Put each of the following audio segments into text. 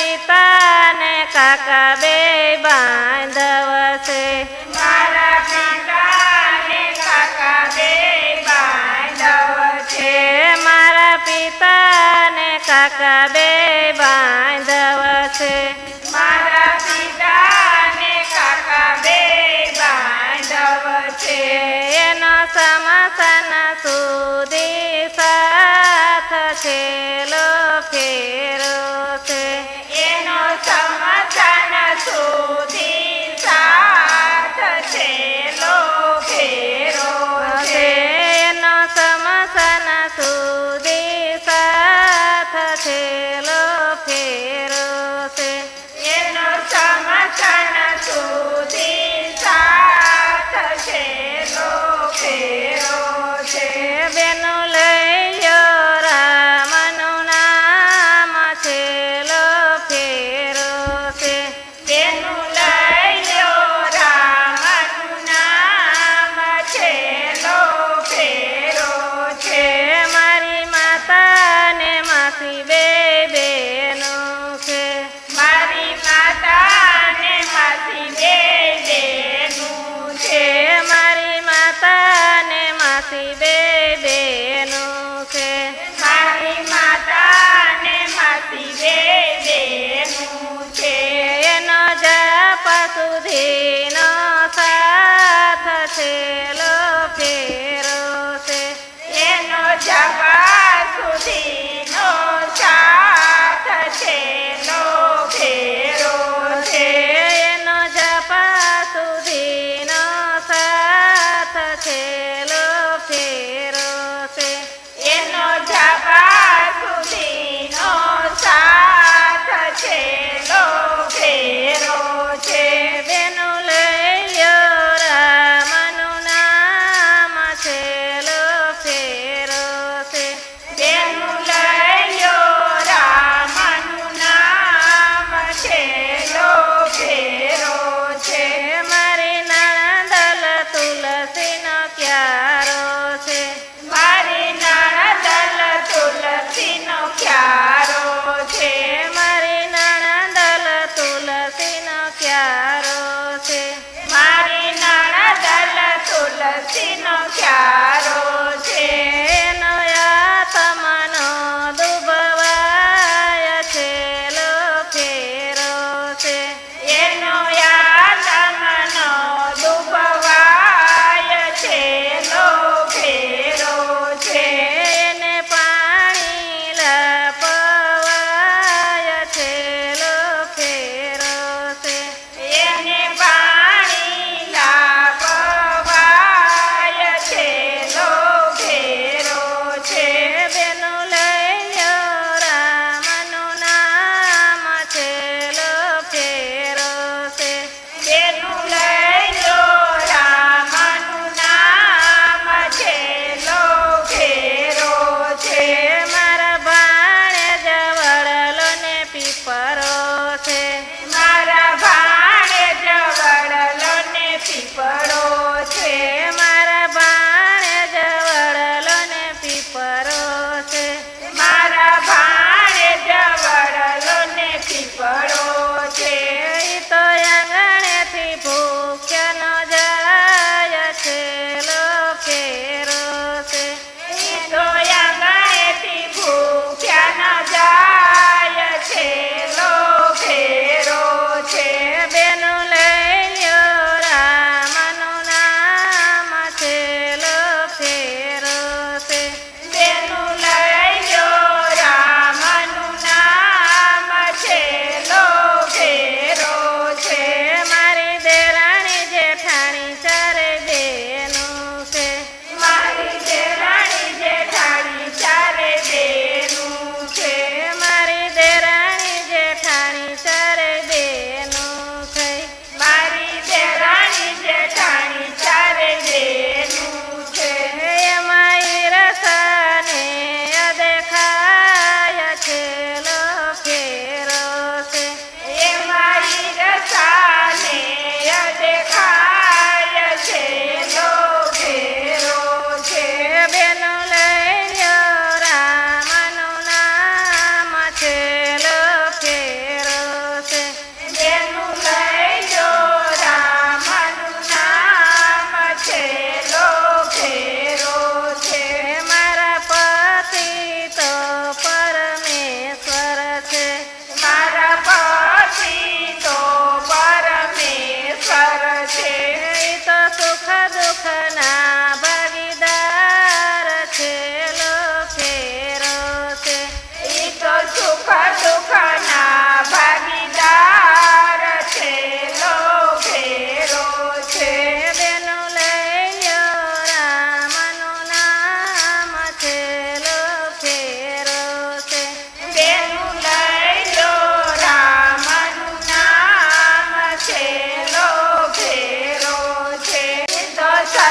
પિતા ને કાકા બે બાંધવ છે. મારા પિતા ને કાકા બે બાંધવ છે. મારા પિતા ને કાકા બે બાંધવ છે. મારા પિતા ને કાકા બે બાંધવ છે. એનો સમસન સુધી સાથ છેલ્લો ફેરો છે. એનો સમસન સુધી સાથ છેલ્લો ફેરો છે. એનો સમસન સુધી સાથ છેલ્લો ફેરો છે. એનો સમસન સુધી સાથ છેલ્લો ફેરો છે. બેનું લઈ લ્યો રામનું નામ છેલ્લો ફેરો છે. તેનું લઈ લ્યો રામનું નામ છેલ્લો ફેરો છે. મારી માતા ને માસી બે બેનું છે. મારી માતા ને માસી બે બેનું છે. મારી માતા ને માસી બે બેનું છે. મારી માતા ને માસી બે બેનું છે. એનો જપ સુધીનો સાથ છેલ્લો ફેરો છે. એનો જપા સુધીનો સાથ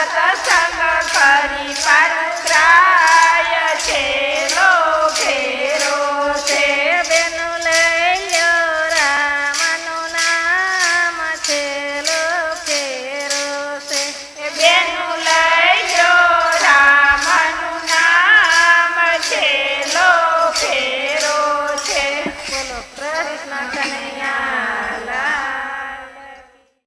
સસરા